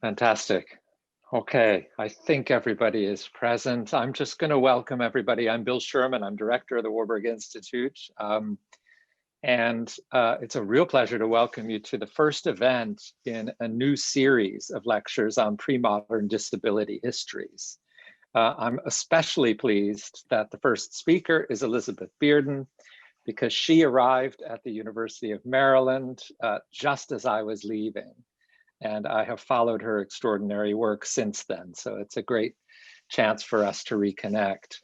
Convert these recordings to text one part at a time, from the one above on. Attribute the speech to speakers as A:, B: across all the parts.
A: Fantastic. Okay, I think everybody is present. I'm just going to welcome everybody. I'm Bill Sherman. I'm director of the Warburg Institute. It's a real pleasure to welcome you to the first event in a new series of lectures on pre-modern disability histories. I'm especially pleased that the first speaker is Elizabeth Bearden, because she arrived at the University of Maryland just as I was leaving. And I have followed her extraordinary work since then. So it's a great chance for us to reconnect.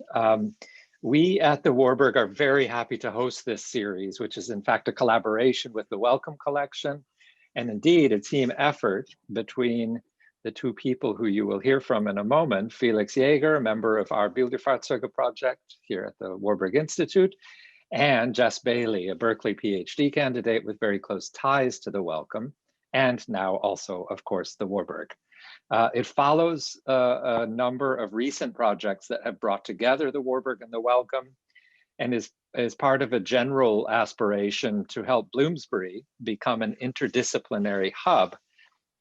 A: We at the Warburg are very happy to host this series, which is in fact a collaboration with the Wellcome Collection, and indeed a team effort between the two people who you will hear from in a moment, Felix Yeager, a member of our Bilderfahrzeuge project here at the Warburg Institute, and Jess Bailey, a Berkeley PhD candidate with very close ties to the Wellcome, and now also, of course, the Warburg. It follows a number of recent projects that have brought together the Warburg and the Wellcome, and is part of a general aspiration to help Bloomsbury become an interdisciplinary hub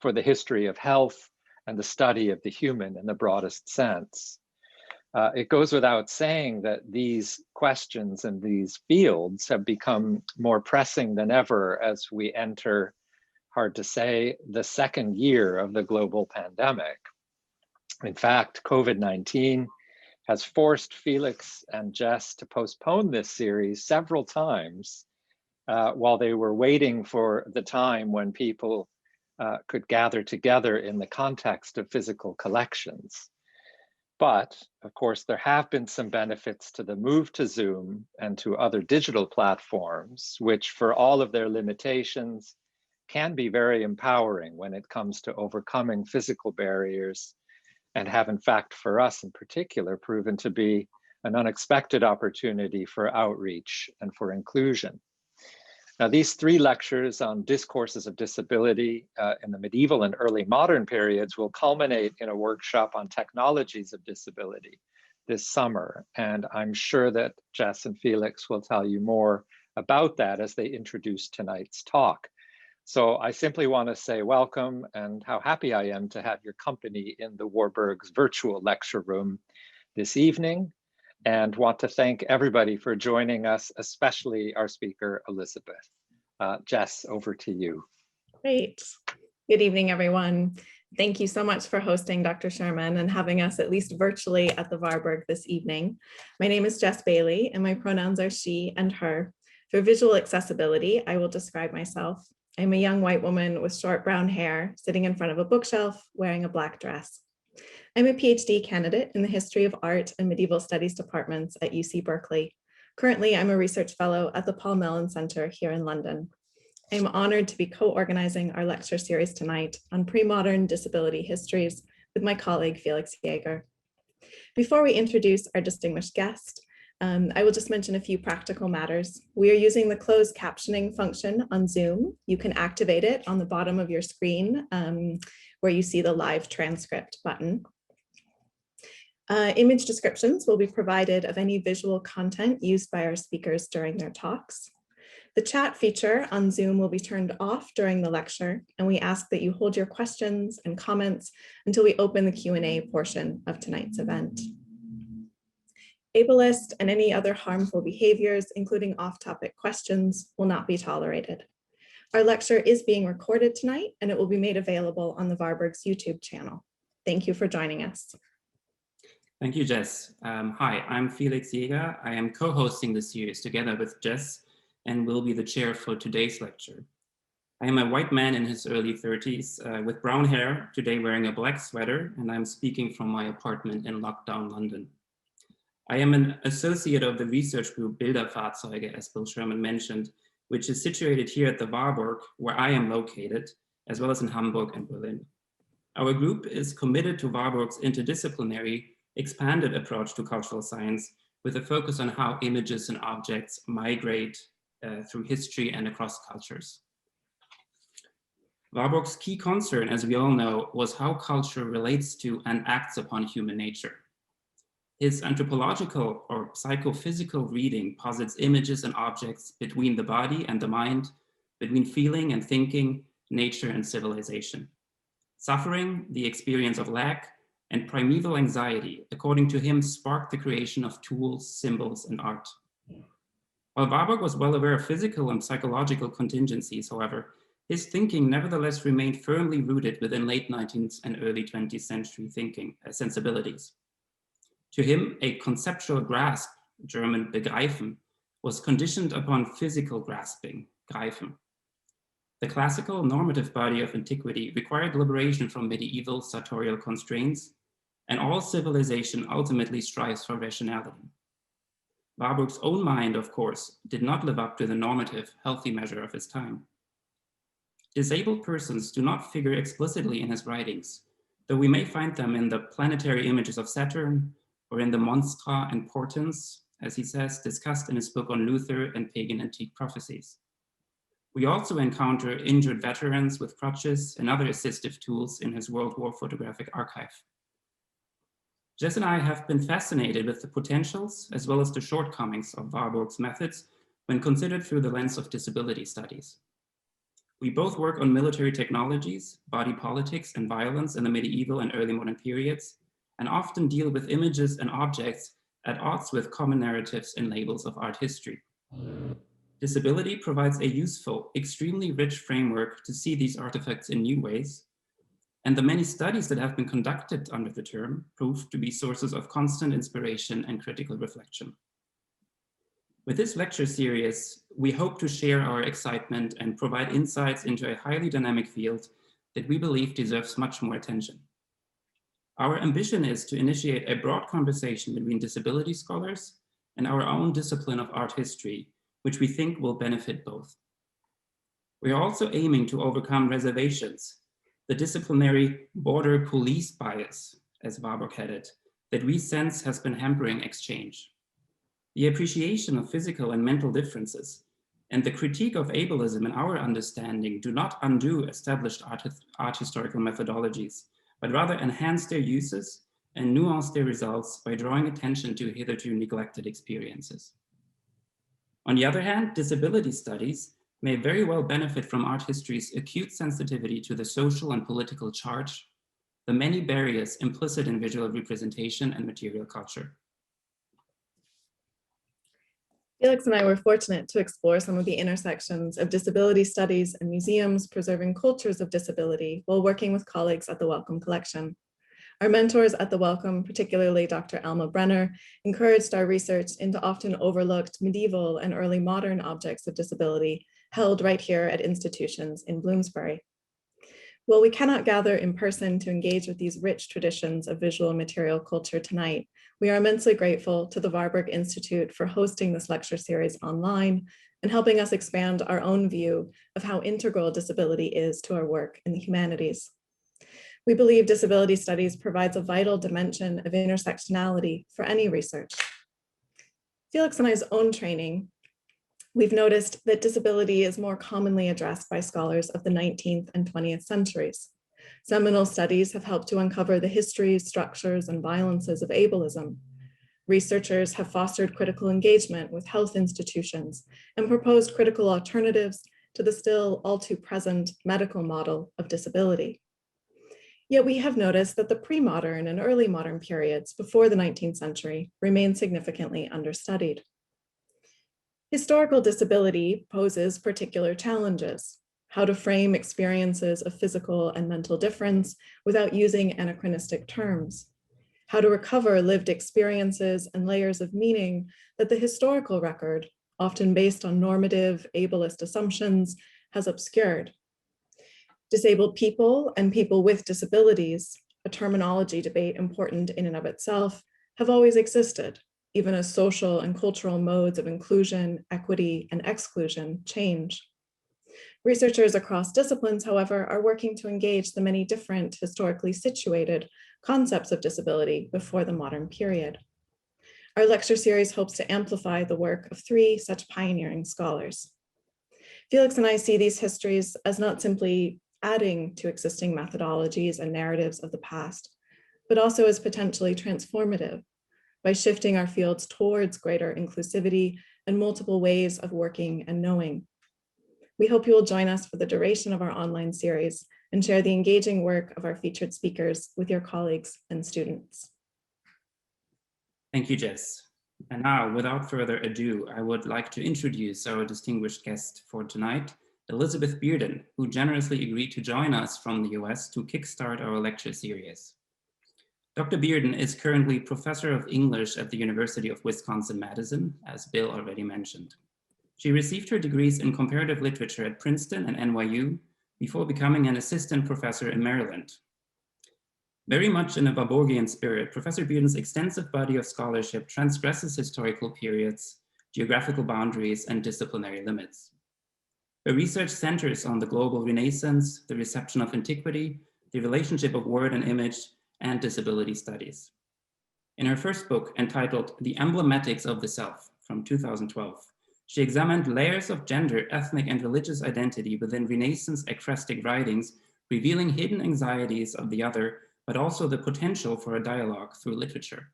A: for the history of health and the study of the human in the broadest sense. It goes without saying that these questions and these fields have become more pressing than ever as we enter, hard to say, the second year of the global pandemic. In fact, COVID-19 has forced Felix and Jess to postpone this series several times while they were waiting for the time when people could gather together in the context of physical collections. But of course, there have been some benefits to the move to Zoom and to other digital platforms, which for all of their limitations, can be very empowering when it comes to overcoming physical barriers, and have in fact for us in particular proven to be an unexpected opportunity for outreach and for inclusion. Now, these three lectures on discourses of disability in the medieval and early modern periods will culminate in a workshop on technologies of disability this summer. And I'm sure that Jess and Felix will tell you more about that as they introduce tonight's talk. So I simply want to say welcome and how happy I am to have your company in the Warburg's virtual lecture room this evening, and want to thank everybody for joining us, especially our speaker, Elizabeth. Jess, over to you.
B: Great. Good evening, everyone. Thank you so much for hosting Dr. Sherman and having us at least virtually at the Warburg this evening. My name is Jess Bailey and my pronouns are she and her. For visual accessibility, I will describe myself. I'm a young white woman with short brown hair sitting in front of a bookshelf wearing a black dress. I'm a PhD candidate in the history of art and medieval studies departments at UC Berkeley. Currently, I'm a research fellow at the Paul Mellon Center here in London. I'm honored to be co-organizing our lecture series tonight on pre-modern disability histories with my colleague, Felix Yeager. Before we introduce our distinguished guest, I will just mention a few practical matters. We are using the closed captioning function on Zoom. You can activate it on the bottom of your screen where you see the live transcript button. Image descriptions will be provided of any visual content used by our speakers during their talks. The chat feature on Zoom will be turned off during the lecture, and we ask that you hold your questions and comments until we open the Q&A portion of tonight's event. Ableist and any other harmful behaviors, including off-topic questions, will not be tolerated. Our lecture is being recorded tonight, and it will be made available on the Warburg's YouTube channel. Thank you for joining us.
C: Thank you, Jess. Hi, I'm Felix Yeager. I am co-hosting the series together with Jess and will be the chair for today's lecture. I am a white man in his early 30s with brown hair, today wearing a black sweater, and I'm speaking from my apartment in lockdown London. I am an associate of the research group Bilderfahrzeuge, as Bill Sherman mentioned, which is situated here at the Warburg, where I am located, as well as in Hamburg and Berlin. Our group is committed to Warburg's interdisciplinary, expanded approach to cultural science with a focus on how images and objects migrate through history and across cultures. Warburg's key concern, as we all know, was how culture relates to and acts upon human nature. His anthropological or psychophysical reading posits images and objects between the body and the mind, between feeling and thinking, nature and civilization. Suffering, the experience of lack, and primeval anxiety, according to him, sparked the creation of tools, symbols, and art. While Warburg was well aware of physical and psychological contingencies, however, his thinking nevertheless remained firmly rooted within late 19th and early 20th century thinking sensibilities. To him, a conceptual grasp, German begreifen, was conditioned upon physical grasping, greifen. The classical normative body of antiquity required liberation from medieval sartorial constraints, and all civilization ultimately strives for rationality. Warburg's own mind, of course, did not live up to the normative, healthy measure of his time. Disabled persons do not figure explicitly in his writings, though we may find them in the planetary images of Saturn or in the monstra and portents, as he says, discussed in his book on Luther and pagan antique prophecies. We also encounter injured veterans with crutches and other assistive tools in his World War photographic archive. Jess and I have been fascinated with the potentials as well as the shortcomings of Warburg's methods when considered through the lens of disability studies. We both work on military technologies, body politics, and violence in the medieval and early modern periods, and often deal with images and objects at odds with common narratives and labels of art history. Disability provides a useful, extremely rich framework to see these artifacts in new ways, and the many studies that have been conducted under the term prove to be sources of constant inspiration and critical reflection. With this lecture series, we hope to share our excitement and provide insights into a highly dynamic field that we believe deserves much more attention. Our ambition is to initiate a broad conversation between disability scholars and our own discipline of art history, which we think will benefit both. We are also aiming to overcome reservations, the disciplinary border police bias, as Warburg had it, that we sense has been hampering exchange. The appreciation of physical and mental differences and the critique of ableism in our understanding do not undo established art historical methodologies, but rather enhance their uses and nuance their results by drawing attention to hitherto neglected experiences. On the other hand, disability studies may very well benefit from art history's acute sensitivity to the social and political charge, the many barriers implicit in visual representation and material culture.
B: Felix and I were fortunate to explore some of the intersections of disability studies and museums preserving cultures of disability while working with colleagues at the Wellcome Collection. Our mentors at the Wellcome, particularly Dr. Alma Brenner, encouraged our research into often overlooked medieval and early modern objects of disability held right here at institutions in Bloomsbury. While we cannot gather in person to engage with these rich traditions of visual and material culture tonight, we are immensely grateful to the Warburg Institute for hosting this lecture series online and helping us expand our own view of how integral disability is to our work in the humanities. We believe disability studies provides a vital dimension of intersectionality for any research. Felix and I's own training, we've noticed that disability is more commonly addressed by scholars of the 19th and 20th centuries. Seminal studies have helped to uncover the histories, structures, and violences of ableism. Researchers have fostered critical engagement with health institutions and proposed critical alternatives to the still all too present medical model of disability. Yet we have noticed that the pre-modern and early modern periods before the 19th century remain significantly understudied. Historical disability poses particular challenges: how to frame experiences of physical and mental difference without using anachronistic terms, how to recover lived experiences and layers of meaning that the historical record, often based on normative ableist assumptions, has obscured. Disabled people and people with disabilities, a terminology debate important in and of itself, have always existed, even as social and cultural modes of inclusion, equity, and exclusion change. Researchers across disciplines, however, are working to engage the many different historically situated concepts of disability before the modern period. Our lecture series hopes to amplify the work of three such pioneering scholars. Felix and I see these histories as not simply adding to existing methodologies and narratives of the past, but also as potentially transformative by shifting our fields towards greater inclusivity and multiple ways of working and knowing. We hope you will join us for the duration of our online series and share the engaging work of our featured speakers with your colleagues and students.
C: Thank you, Jess. And now, without further ado, I would like to introduce our distinguished guest for tonight, Elizabeth Bearden, who generously agreed to join us from the US to kickstart our lecture series. Dr. Bearden is currently Professor of English at the University of Wisconsin-Madison, as Bill already mentioned. She received her degrees in comparative literature at Princeton and NYU before becoming an assistant professor in Maryland. Very much in a Warburgian spirit, Professor Bearden's extensive body of scholarship transgresses historical periods, geographical boundaries, and disciplinary limits. Her research centers on the global Renaissance, the reception of antiquity, the relationship of word and image, and disability studies. In her first book, entitled The Emblematics of the Self, from 2012, she examined layers of gender, ethnic, and religious identity within Renaissance ekphrastic writings, revealing hidden anxieties of the other, but also the potential for a dialogue through literature.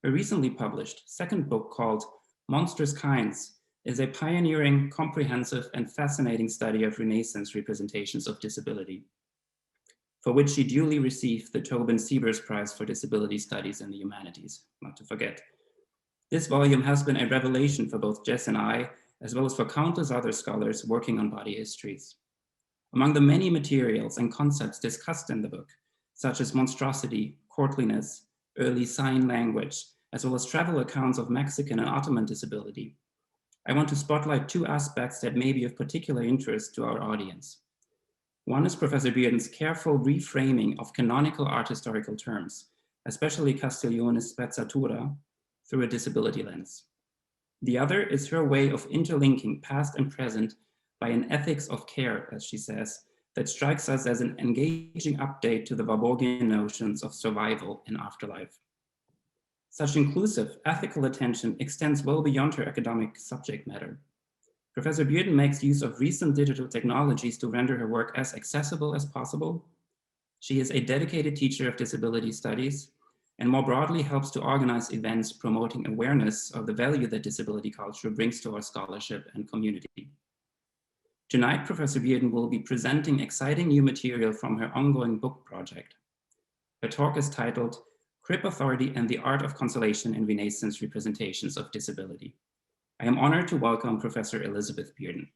C: Her recently published second book, called Monstrous Kinds, is a pioneering, comprehensive, and fascinating study of Renaissance representations of disability, for which she duly received the Tobin Siebers Prize for Disability Studies in the Humanities, not to forget. This volume has been a revelation for both Jess and I, as well as for countless other scholars working on body histories. Among the many materials and concepts discussed in the book, such as monstrosity, courtliness, early sign language, as well as travel accounts of Mexican and Ottoman disability, I want to spotlight two aspects that may be of particular interest to our audience. One is Professor Bearden's careful reframing of canonical art historical terms, especially Castiglione's spezzatura, through a disability lens. The other is her way of interlinking past and present by an ethics of care, as she says, that strikes us as an engaging update to the Warburgian notions of survival and afterlife. Such inclusive ethical attention extends well beyond her academic subject matter. Professor Bearden makes use of recent digital technologies to render her work as accessible as possible. She is a dedicated teacher of disability studies, and more broadly helps to organize events promoting awareness of the value that disability culture brings to our scholarship and community. Tonight, Professor Bearden will be presenting exciting new material from her ongoing book project. Her talk is titled Crip, Authority, and the Art of Consolation in Renaissance Representations of Disability. I am honored to welcome Professor Elizabeth Bearden.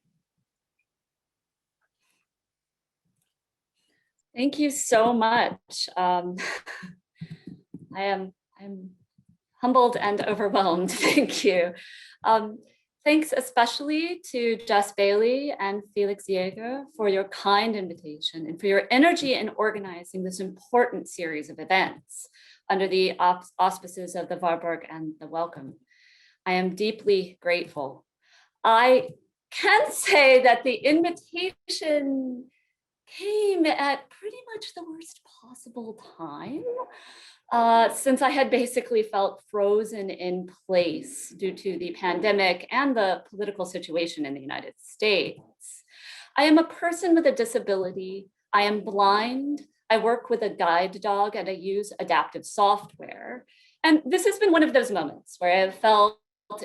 D: Thank you so much. I'm humbled and overwhelmed. Thank you. Thanks especially to Jess Bailey and Felix Yeager for your kind invitation and for your energy in organizing this important series of events under the auspices of the Warburg and the Welcome. I am deeply grateful. I can say that the invitation came at pretty much the worst possible time, since I had basically felt frozen in place due to the pandemic and the political situation in the United States. I am a person with a disability. I am blind. I work with a guide dog and I use adaptive software. And this has been one of those moments where I have felt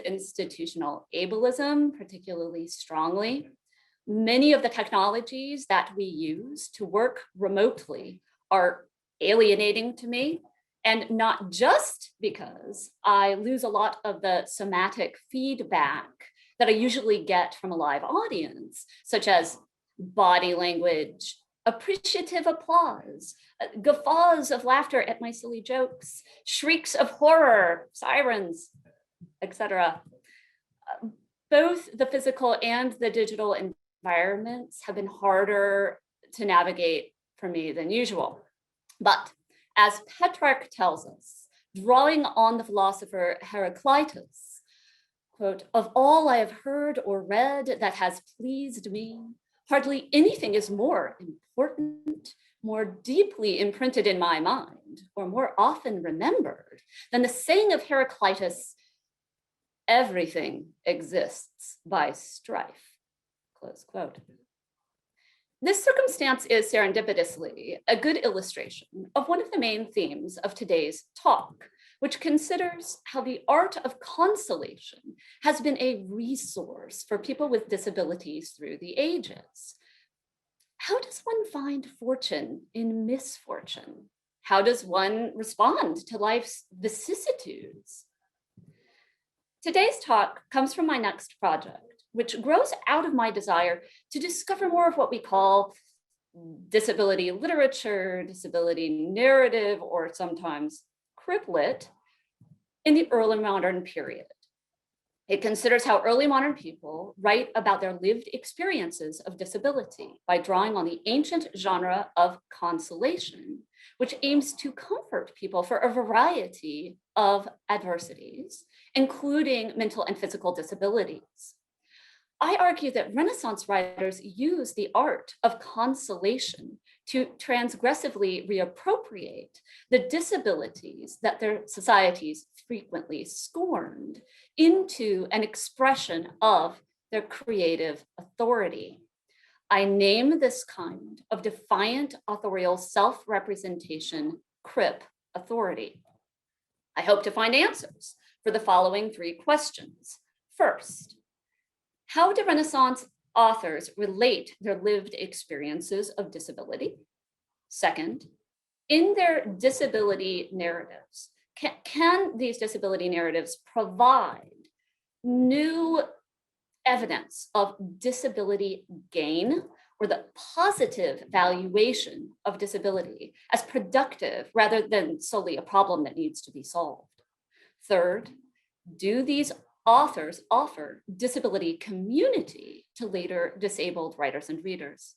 D: institutional ableism particularly strongly. Many of the technologies that we use to work remotely are alienating to me, and not just because I lose a lot of the somatic feedback that I usually get from a live audience, such as body language, appreciative applause, guffaws of laughter at my silly jokes, shrieks of horror, sirens, etc. Both the physical and the digital environments have been harder to navigate for me than usual. But as Petrarch tells us, drawing on the philosopher Heraclitus, quote, "Of all I have heard or read that has pleased me, hardly anything is more important, more deeply imprinted in my mind, or more often remembered than the saying of Heraclitus, 'Everything exists by strife,'" close quote. This circumstance is serendipitously a good illustration of one of the main themes of today's talk, which considers how the art of consolation has been a resource for people with disabilities through the ages. how does one find fortune in misfortune? How does one respond to life's vicissitudes? Today's talk comes from my next project, which grows out of my desire to discover more of what we call disability literature, disability narrative, or sometimes Crip lit in the early modern period. It considers how early modern people write about their lived experiences of disability by drawing on the ancient genre of consolation, which aims to comfort people for a variety of adversities, including mental and physical disabilities. I argue that Renaissance writers use the art of consolation to transgressively reappropriate the disabilities that their societies frequently scorned into an expression of their creative authority. I name this kind of defiant authorial self-representation Crip authority. I hope to find answers for the following three questions. First, how do Renaissance authors relate their lived experiences of disability? Second, in their disability narratives, can these disability narratives provide new evidence of disability gain or the positive valuation of disability as productive rather than solely a problem that needs to be solved? Third, do these authors offer disability community to later disabled writers and readers?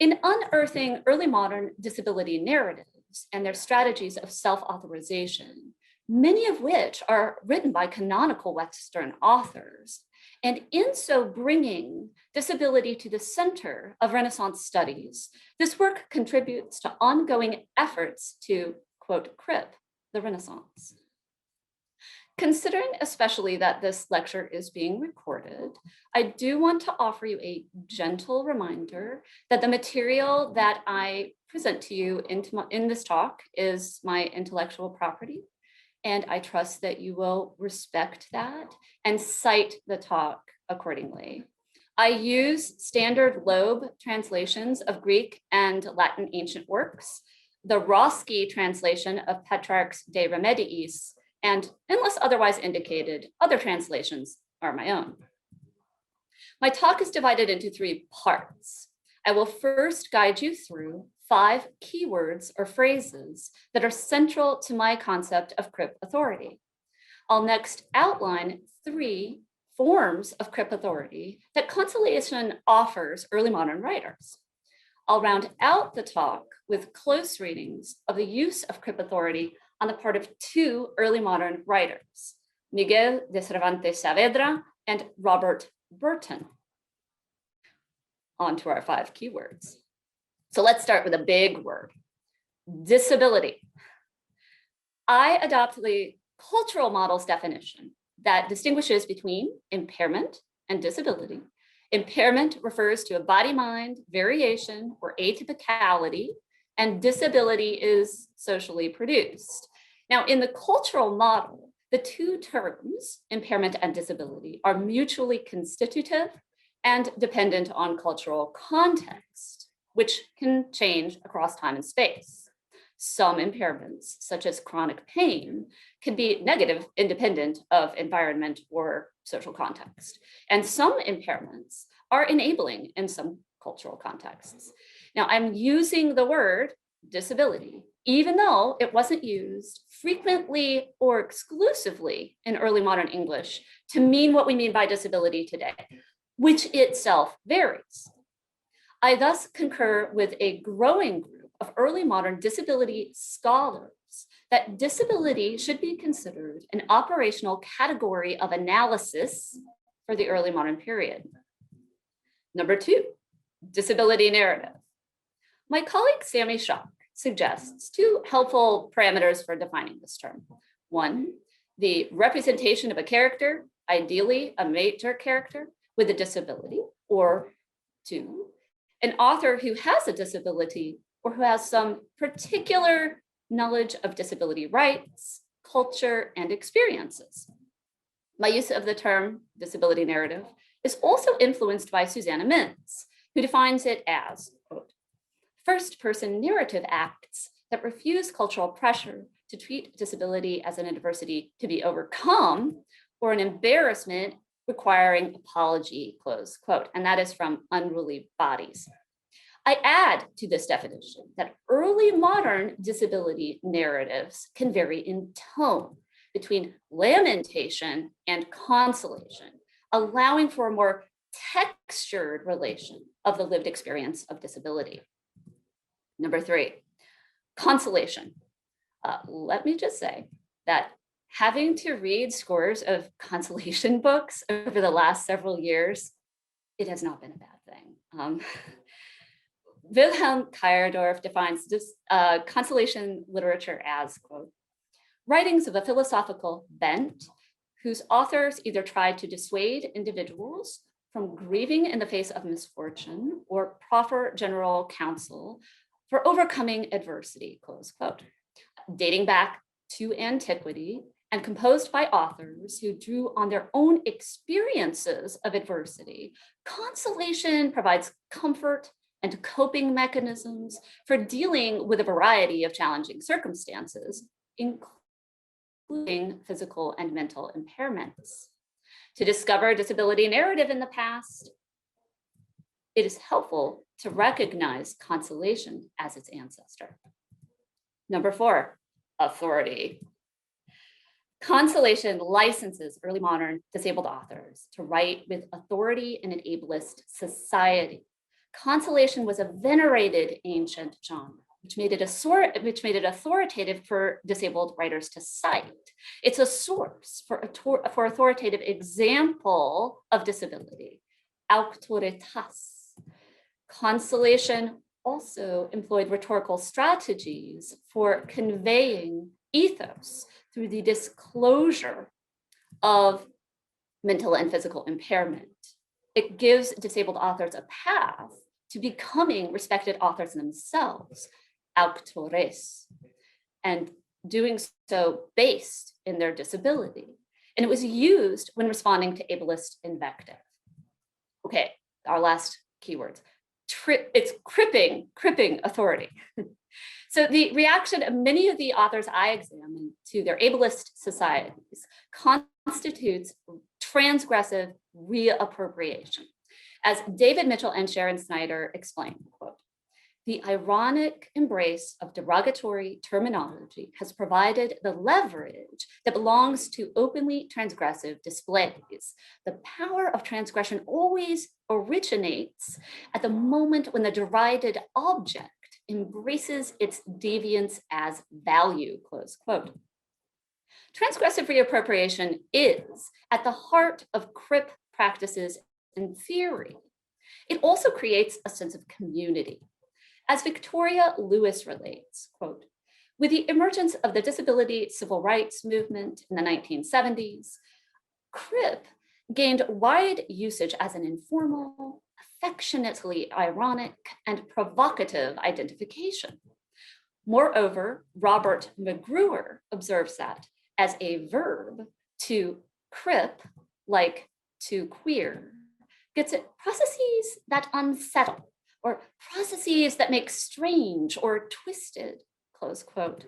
D: In unearthing early modern disability narratives and their strategies of self-authorization, many of which are written by canonical Western authors, and in so bringing disability to the center of Renaissance studies, this work contributes to ongoing efforts to, quote, Crip the Renaissance. Considering especially that this lecture is being recorded, I do want to offer you a gentle reminder that the material that I present to you in this talk is my intellectual property, and I trust that you will respect that and cite the talk accordingly. I use standard Loeb translations of Greek and Latin ancient works, the Roski translation of Petrarch's De Remediis, and unless otherwise indicated, other translations are my own. My talk is divided into three parts. I will first guide you through 5 keywords or phrases that are central to my concept of Crip authority. I'll next outline 3 forms of Crip authority that Consolation offers early modern writers. I'll round out the talk with close readings of the use of Crip authority on the part of 2 early modern writers, Miguel de Cervantes Saavedra and Robert Burton. On to our 5 keywords. So let's start with a big word, disability. I adopt the cultural model's definition that distinguishes between impairment and disability. Impairment refers to a body-mind variation or atypicality, and disability is socially produced. Now, in the cultural model, the 2 terms, impairment and disability, are mutually constitutive and dependent on cultural context, which can change across time and space. Some impairments, such as chronic pain, can be negative independent of environment or social context. And some impairments are enabling in some cultural contexts. Now, I'm using the word disability, even though it wasn't used frequently or exclusively in early modern English to mean what we mean by disability today, which itself varies. I thus concur with a growing group of early modern disability scholars that disability should be considered an operational category of analysis for the early modern period. Number 2, disability narrative. My colleague Sammy Schock suggests 2 helpful parameters for defining this term. 1, the representation of a character, ideally a major character with a disability, or 2, an author who has a disability or who has some particular knowledge of disability rights, culture, and experiences. My use of the term disability narrative is also influenced by Susanna Mintz, who defines it as, quote, first-person narrative acts that refuse cultural pressure to treat disability as an adversity to be overcome or an embarrassment requiring apology, close quote. And that is from Unruly Bodies. I add to this definition that early modern disability narratives can vary in tone between lamentation and consolation, allowing for a more textured relation of the lived experience of disability. Number 3, consolation. Let me just say that having to read scores of consolation books over the last several years, it has not been a bad thing. Wilhelm Keyerdorf defines this consolation literature as, quote, writings of a philosophical bent whose authors either tried to dissuade individuals from grieving in the face of misfortune or proffer general counsel for overcoming adversity, close quote. Dating back to antiquity and composed by authors who drew on their own experiences of adversity, consolation provides comfort and coping mechanisms for dealing with a variety of challenging circumstances, including physical and mental impairments. To discover disability narrative in the past, it is helpful to recognize consolation as its ancestor. Number 4, authority. Consolation licenses early modern disabled authors to write with authority in an ableist society. Consolation was a venerated ancient genre, which made it authoritative for disabled writers to cite. It's a source for authoritative example of disability, authoritas. Consolation also employed rhetorical strategies for conveying ethos through the disclosure of mental and physical impairment. It gives disabled authors a path to becoming respected authors themselves, autores, and doing so based in their disability. And it was used when responding to ableist invective. Okay, our last keywords. It's cripping authority. So the reaction of many of the authors I examined to their ableist societies constitutes transgressive reappropriation. As David Mitchell and Sharon Snyder explain, quote, the ironic embrace of derogatory terminology has provided the leverage that belongs to openly transgressive displays. The power of transgression always originates at the moment when the derided object embraces its deviance as value, close quote. Transgressive reappropriation is at the heart of Crip practices in theory. It also creates a sense of community. As Victoria Lewis relates, quote, with the emergence of the disability civil rights movement in the 1970s, Crip gained wide usage as an informal, affectionately ironic, and provocative identification. Moreover, Robert McGruer observes that as a verb, to crip, like to queer, gets at processes that unsettle, or processes that make strange or twisted, close quote.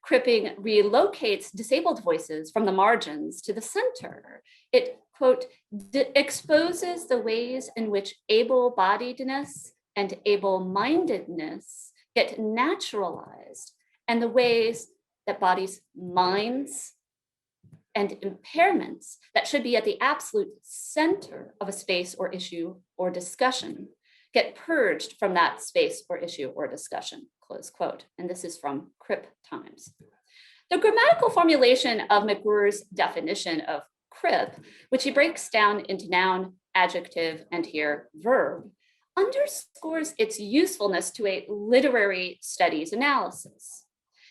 D: Cripping relocates disabled voices from the margins to the center. It, quote, exposes the ways in which able-bodiedness and able-mindedness get naturalized, and the ways that bodies, minds, and impairments that should be at the absolute center of a space or issue or discussion get purged from that space or issue or discussion, close quote. And this is from Crip Times. The grammatical formulation of McGruer's definition of crip, which he breaks down into noun, adjective, and here verb, underscores its usefulness to a literary studies analysis.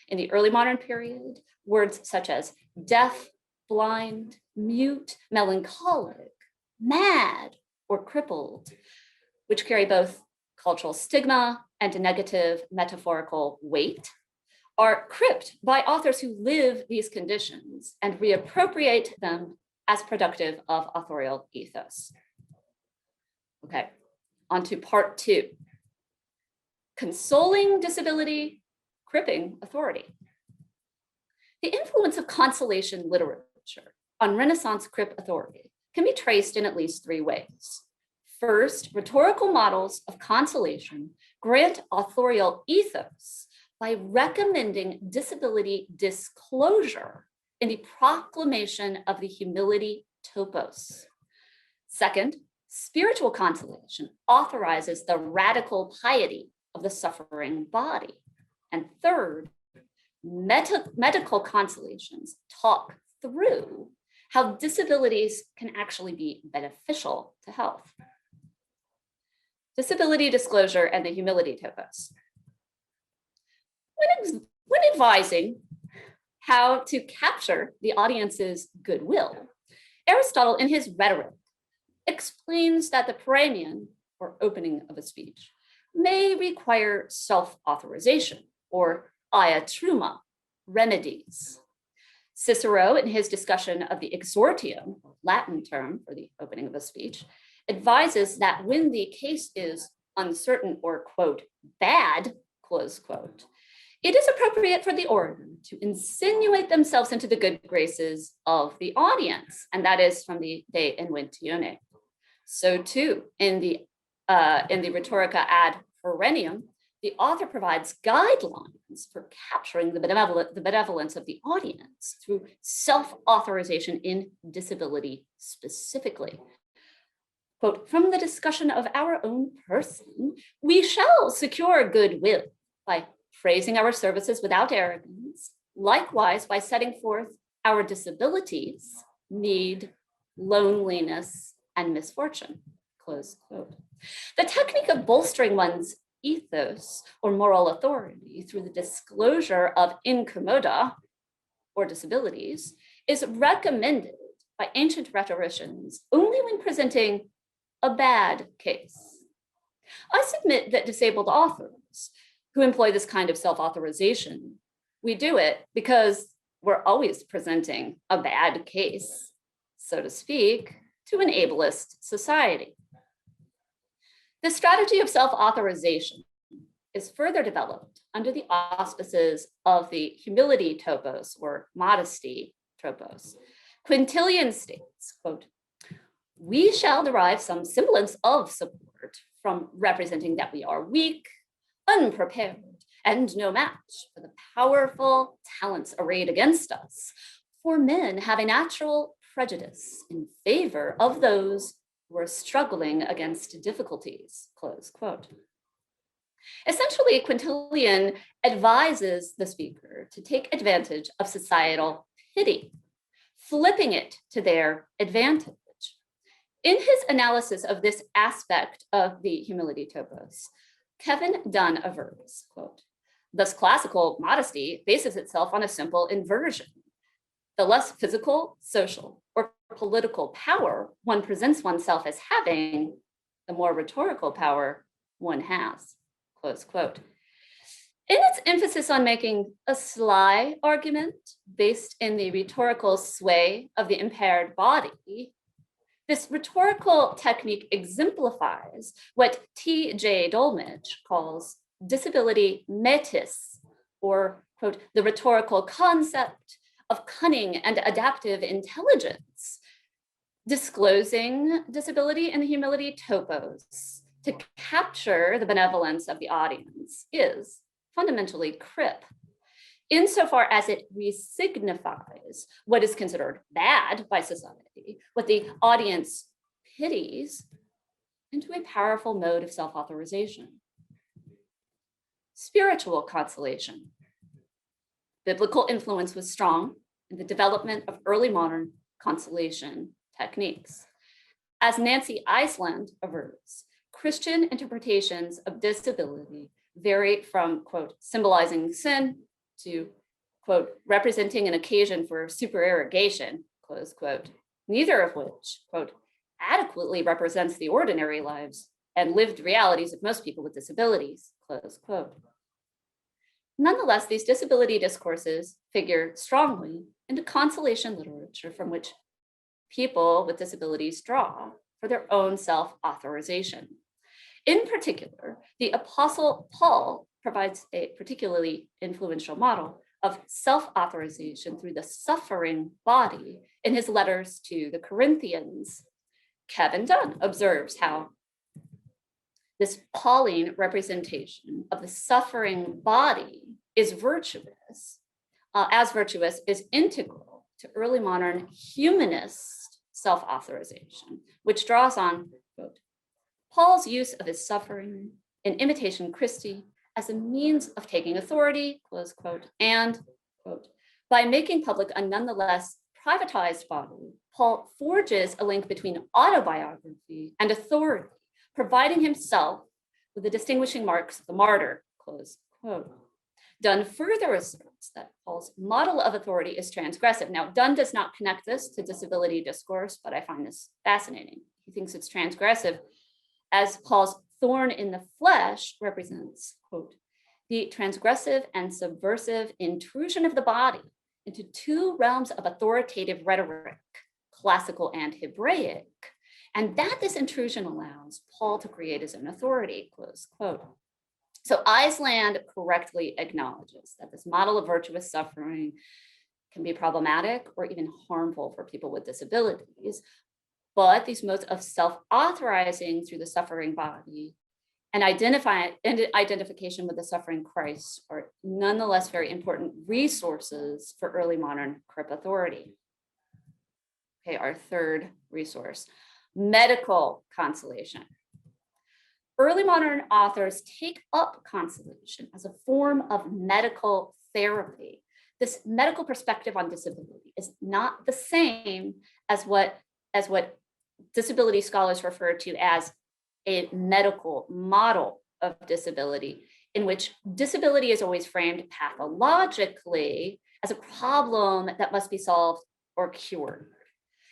D: In the early modern period, words such as deaf, blind, mute, melancholic, mad, or crippled, which carry both cultural stigma and a negative metaphorical weight, are cripped by authors who live these conditions and reappropriate them as productive of authorial ethos. Okay, on to part 2. Consoling disability, cripping authority. The influence of consolation literature on Renaissance Crip authority can be traced in at least 3 ways. First, rhetorical models of consolation grant authorial ethos by recommending disability disclosure in the proclamation of the humility topos. Second, spiritual consolation authorizes the radical piety of the suffering body. And third, medical consolations talk through how disabilities can actually be beneficial to health. Disability disclosure and the humility topos. When advising how to capture the audience's goodwill, Aristotle in his Rhetoric explains that the praemion, or opening of a speech, may require self-authorization, or iatruma, remedies. Cicero, in his discussion of the exortium, Latin term for the opening of a speech, advises that when the case is uncertain or, quote, bad, close quote, it is appropriate for the orator to insinuate themselves into the good graces of the audience, and that is from the De Inventione. So too, in the Rhetorica ad perennium, the author provides guidelines for capturing the benevolence of the audience through self-authorization in disability specifically. Quote, from the discussion of our own person, we shall secure goodwill by praising our services without arrogance, likewise by setting forth our disabilities, need, loneliness, and misfortune, close quote. The technique of bolstering one's ethos or moral authority through the disclosure of incommoda or disabilities is recommended by ancient rhetoricians only when presenting a bad case. I submit that disabled authors who employ this kind of self-authorization, we do it because we're always presenting a bad case, so to speak, to an ableist society. The strategy of self-authorization is further developed under the auspices of the humility topos or modesty topos. Quintilian states, quote, we shall derive some semblance of support from representing that we are weak, unprepared, and no match for the powerful talents arrayed against us. For men have a natural prejudice in favor of those who are struggling against difficulties, close quote. Essentially, Quintilian advises the speaker to take advantage of societal pity, flipping it to their advantage. In his analysis of this aspect of the humility topos, Kevin Dunn avers, quote, thus classical modesty bases itself on a simple inversion. The less physical, social, or political power one presents oneself as having, the more rhetorical power one has, close quote. In its emphasis on making a sly argument based in the rhetorical sway of the impaired body, this rhetorical technique exemplifies what T.J. Dolmetsch calls disability metis, or, quote, the rhetorical concept of cunning and adaptive intelligence, disclosing disability in the humility topos to capture the benevolence of the audience is fundamentally Crip, insofar as it resignifies what is considered bad by society, what the audience pities, into a powerful mode of self-authorization. Spiritual consolation. Biblical influence was strong in the development of early modern consolation techniques. As Nancy Iceland avers, Christian interpretations of disability vary from, quote, symbolizing sin to, quote, representing an occasion for supererogation, close quote, neither of which, quote, adequately represents the ordinary lives and lived realities of most people with disabilities, close quote. Nonetheless, these disability discourses figure strongly into consolation literature from which people with disabilities draw for their own self-authorization. In particular, the Apostle Paul provides a particularly influential model of self-authorization through the suffering body in his letters to the Corinthians. Kevin Dunn observes how this Pauline representation of the suffering body is virtuous, is integral to early modern humanist self-authorization, which draws on, quote, Paul's use of his suffering in imitation Christi as a means of taking authority, close quote, and, quote, by making public a nonetheless privatized body, Paul forges a link between autobiography and authority, providing himself with the distinguishing marks of the martyr, close quote. Dunn further asserts that Paul's model of authority is transgressive. Now, Dunn does not connect this to disability discourse, but I find this fascinating. He thinks it's transgressive as Paul's thorn in the flesh represents, quote, the transgressive and subversive intrusion of the body into two realms of authoritative rhetoric, classical and Hebraic, and that this intrusion allows Paul to create his own authority, close quote. So Iceland correctly acknowledges that this model of virtuous suffering can be problematic or even harmful for people with disabilities, but these modes of self-authorizing through the suffering body and identification with the suffering Christ are nonetheless very important resources for early modern Crip authority. Okay, our third resource, medical consolation. Early modern authors take up consolation as a form of medical therapy. This medical perspective on disability is not the same as what disability scholars refer to as a medical model of disability, in which disability is always framed pathologically as a problem that must be solved or cured.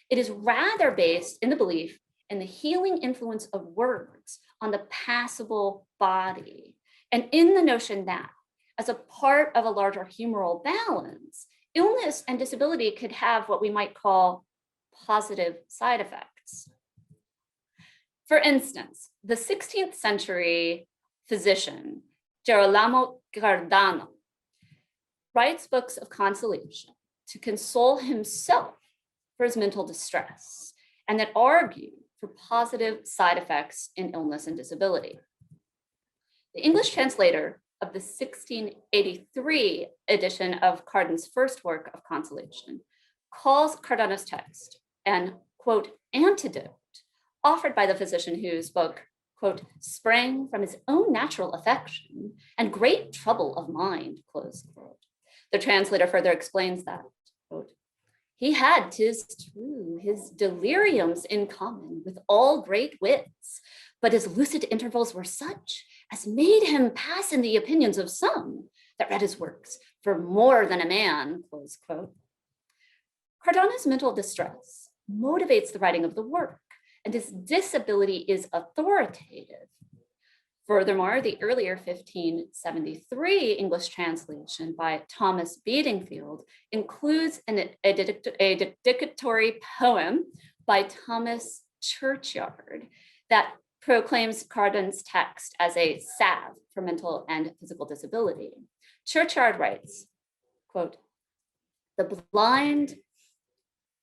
D: It is rather based in the belief in the healing influence of words on the passible body, and in the notion that, as a part of a larger humoral balance, illness and disability could have what we might call positive side effects. For instance, the 16th century physician, Girolamo Cardano, writes books of consolation to console himself for his mental distress, and that argue for positive side effects in illness and disability. The English translator of the 1683 edition of Cardan's first work of consolation calls Cardano's text an, quote, antidote offered by the physician whose book, quote, sprang from his own natural affection and great trouble of mind, close quote. The translator further explains that, quote, he had, 'tis true, his deliriums in common with all great wits, but his lucid intervals were such as made him pass in the opinions of some that read his works for more than a man, close quote. Cardano's mental distress motivates the writing of the work, and his disability is authoritative. Furthermore, the earlier 1573 English translation by Thomas Bedingfield includes a dedicatory poem by Thomas Churchyard that proclaims Cardan's text as a salve for mental and physical disability. Churchyard writes, quote, the blind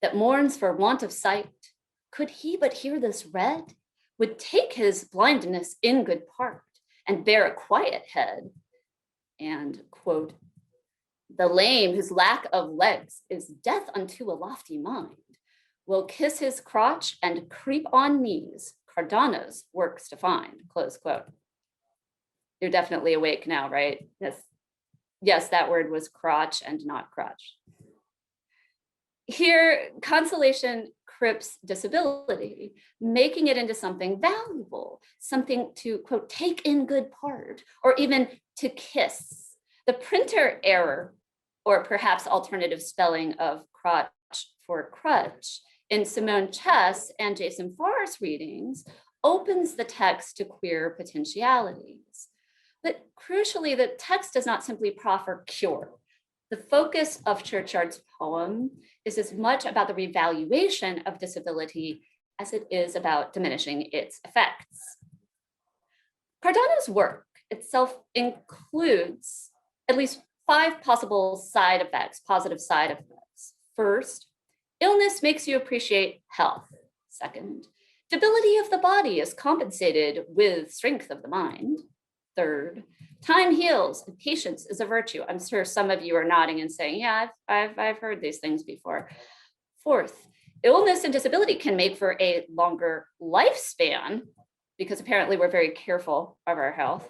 D: that mourns for want of sight, could he but hear this read, would take his blindness in good part and bear a quiet head. And, quote, the lame whose lack of legs is death unto a lofty mind will kiss his crotch and creep on knees, Cardano's works to find, close quote. You're definitely awake now, right? Yes, that word was crotch and not crotch. Here, consolation Crip's disability, making it into something valuable, something to, quote, take in good part, or even to kiss. The printer error, or perhaps alternative spelling of crotch for crutch, in Simone Chess and Jason Farr's readings, opens the text to queer potentialities. But crucially, the text does not simply proffer cure. The focus of Churchyard's poem is as much about the revaluation of disability as it is about diminishing its effects. Cardano's work itself includes at least 5 possible side effects, positive side effects. First, illness makes you appreciate health. Second, debility of the body is compensated with strength of the mind. Third, time heals and patience is a virtue. I'm sure some of you are nodding and saying, yeah, I've heard these things before. Fourth, illness and disability can make for a longer lifespan because apparently we're very careful of our health.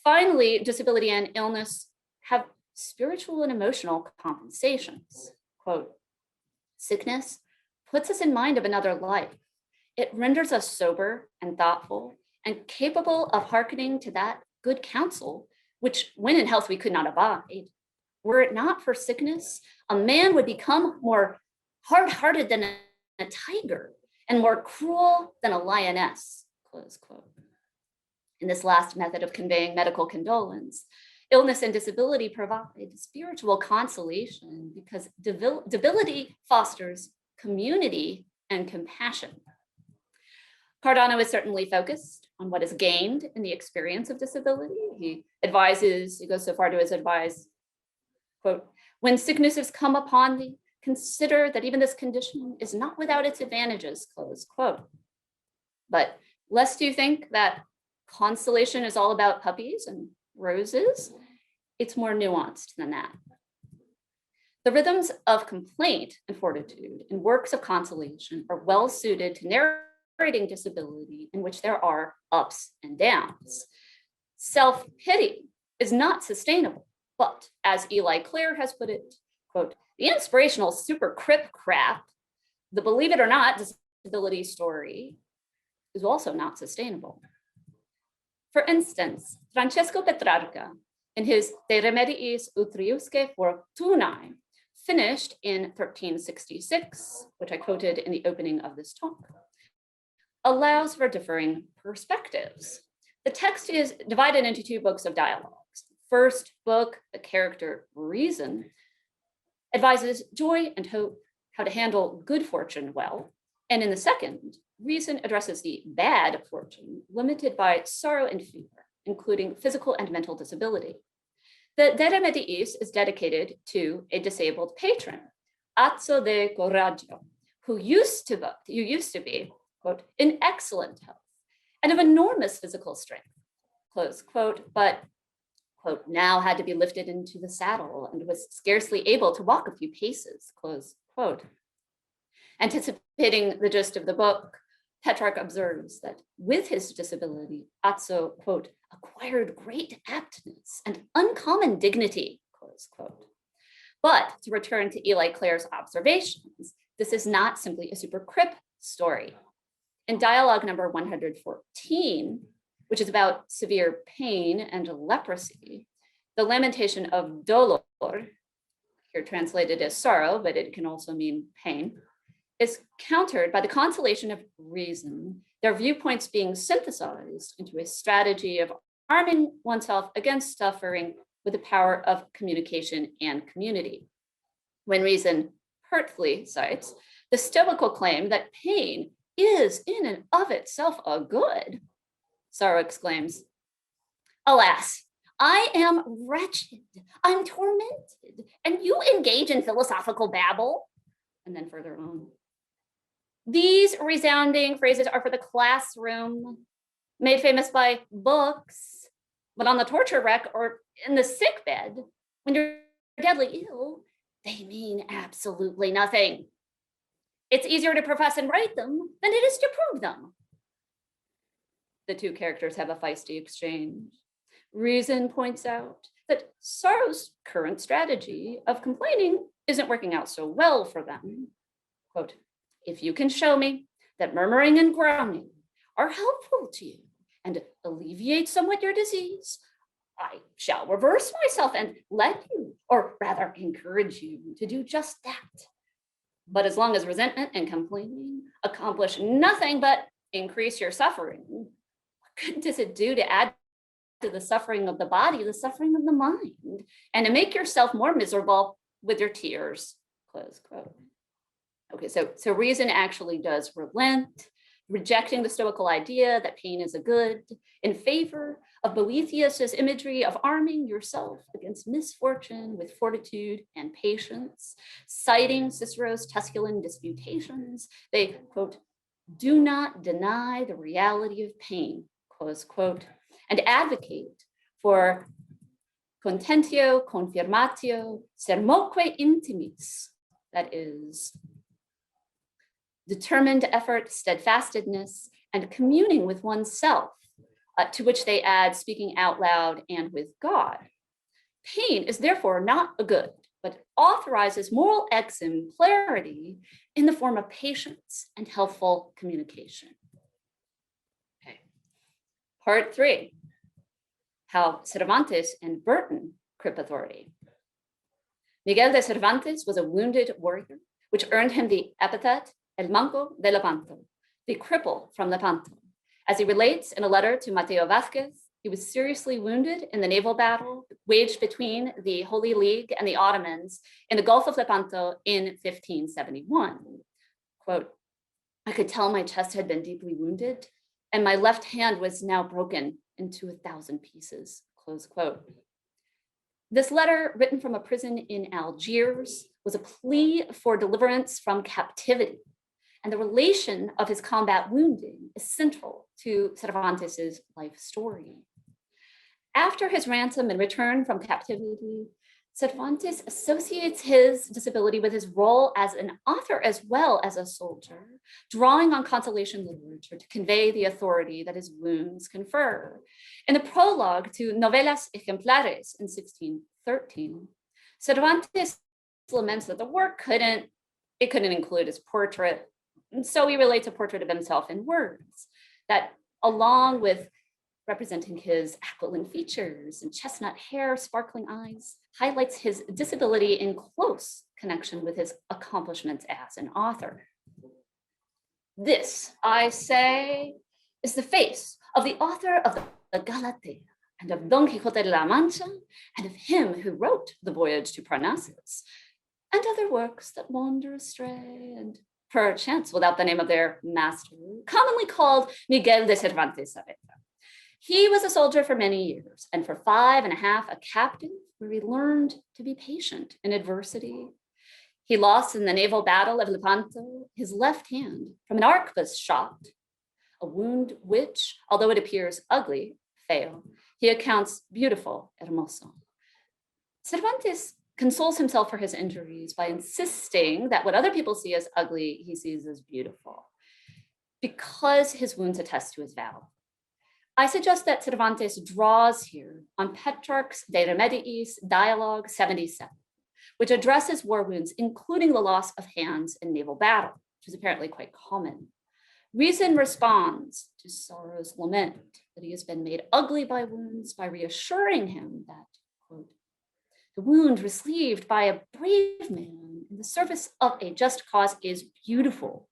D: Finally, disability and illness have spiritual and emotional compensations. Quote, sickness puts us in mind of another life. It renders us sober and thoughtful and capable of hearkening to that good counsel, which when in health we could not abide. Were it not for sickness, a man would become more hard-hearted than a tiger and more cruel than a lioness, close quote. In this last method of conveying medical condolence, illness and disability provide spiritual consolation because debility fosters community and compassion. Cardano is certainly focused on what is gained in the experience of disability. He goes so far to as advise, quote, when sicknesses come upon thee, consider that even this condition is not without its advantages, close quote. But lest you think that consolation is all about puppies and roses, it's more nuanced than that. The rhythms of complaint and fortitude in works of consolation are well suited to narrating disability in which there are ups and downs. Self-pity is not sustainable, but as Eli Clare has put it, quote, the inspirational super Crip crap, the believe it or not disability story is also not sustainable. For instance, Francesco Petrarca, in his De Remediis Utriusque Fortunae, finished in 1366, which I quoted in the opening of this talk, allows for differing perspectives. The text is divided into 2 books of dialogues. First book, the character Reason, advises joy and hope, how to handle good fortune well. And in the second, Reason addresses the bad fortune limited by sorrow and fear, including physical and mental disability. The De Remediis is dedicated to a disabled patron, Azzo de Coraggio, who used to be, quote, in excellent health and of enormous physical strength, close quote, but, quote, now had to be lifted into the saddle and was scarcely able to walk a few paces, close quote. Anticipating the gist of the book, Petrarch observes that with his disability, Azzo, quote, acquired great aptness and uncommon dignity, close quote. But to return to Eli Clare's observations, this is not simply a super Crip story. In dialogue number 114, which is about severe pain and leprosy, the lamentation of dolor, here translated as sorrow, but it can also mean pain, is countered by the consolation of reason, their viewpoints being synthesized into a strategy of arming oneself against suffering with the power of communication and community. When reason pertly cites the Stoical claim that pain is in and of itself a good, sorrow exclaims, alas, I am wretched, I'm tormented, and you engage in philosophical babble. And then further on, these resounding phrases are for the classroom, made famous by books, but on the torture rack or in the sick bed, when you're deadly ill, they mean absolutely nothing. It's easier to profess and write them than it is to prove them. The 2 characters have a feisty exchange. Reason points out that sorrow's current strategy of complaining isn't working out so well for them. Quote, if you can show me that murmuring and groaning are helpful to you and alleviate somewhat your disease, I shall reverse myself and let you, or rather encourage you to do just that. But as long as resentment and complaining accomplish nothing but increase your suffering, what good does it do to add to the suffering of the body, the suffering of the mind, and to make yourself more miserable with your tears, close quote. Okay, so reason actually does relent. rejecting the Stoical idea that pain is a good, in favor of Boethius's imagery of arming yourself against misfortune with fortitude and patience, citing Cicero's Tusculan Disputations, they, quote, do not deny the reality of pain, close quote, and advocate for contentio confirmatio sermoque intimis, that is, determined effort, steadfastness, and communing with oneself, to which they add speaking out loud and with God. Pain is therefore not a good, but authorizes moral exemplarity in the form of patience and helpful communication. Okay. Part 3, how Cervantes and Burton Crip authority. Miguel de Cervantes was a wounded warrior, which earned him the epithet El Manco de Lepanto, the cripple from Lepanto. As he relates in a letter to Mateo Vázquez, he was seriously wounded in the naval battle waged between the Holy League and the Ottomans in the Gulf of Lepanto in 1571. Quote, I could tell my chest had been deeply wounded, and my left hand was now broken into 1,000 pieces, close quote. This letter, written from a prison in Algiers, was a plea for deliverance from captivity. And the relation of his combat wounding is central to Cervantes's life story. After his ransom and return from captivity, Cervantes associates his disability with his role as an author as well as a soldier, drawing on Consolation literature to convey the authority that his wounds confer. In the prologue to Novelas Ejemplares in 1613, Cervantes laments that the work couldn't include his portrait. And so he relates a portrait of himself in words that, along with representing his aquiline features and chestnut hair, sparkling eyes, highlights his disability in close connection with his accomplishments as an author. This, I say, is the face of the author of the Galatea and of Don Quixote de la Mancha, and of him who wrote The Voyage to Parnassus, and other works that wander astray and perchance without the name of their master, commonly called Miguel de Cervantes Saavedra. He was a soldier for many years, and for 5.5 a captive, where he learned to be patient in adversity. He lost in the naval battle of Lepanto his left hand from an arquebus shot, a wound which, although it appears ugly, feo, he accounts beautiful, hermoso. Cervantes consoles himself for his injuries by insisting that what other people see as ugly, he sees as beautiful, because his wounds attest to his valor. I suggest that Cervantes draws here on Petrarch's De Remediis Dialogue 77, which addresses war wounds, including the loss of hands in naval battle, which is apparently quite common. Reason responds to sorrow's lament that he has been made ugly by wounds by reassuring him that, quote, the wound received by a brave man in the service of a just cause is beautiful.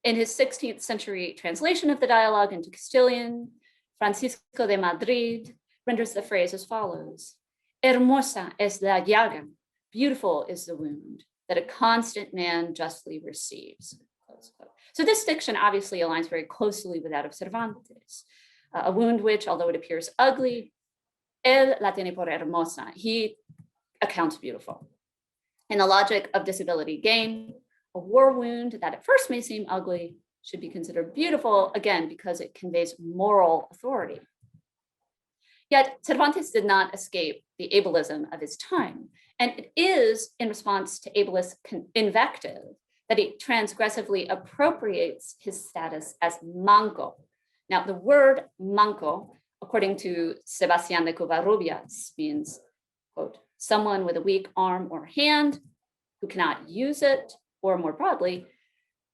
D: In his 16th century translation of the dialogue into Castilian, Francisco de Madrid renders the phrase as follows: Hermosa es la llaga, beautiful is the wound that a constant man justly receives. So this diction obviously aligns very closely with that of Cervantes, a wound which, although it appears ugly, él la tiene por hermosa, he accounts beautiful. In the logic of disability gain, a war wound that at first may seem ugly should be considered beautiful, again, because it conveys moral authority. Yet Cervantes did not escape the ableism of his time, and it is in response to ableist invective that he transgressively appropriates his status as manco. Now, the word manco, according to Sebastián de Covarrubias, means, quote, someone with a weak arm or hand who cannot use it, or more broadly,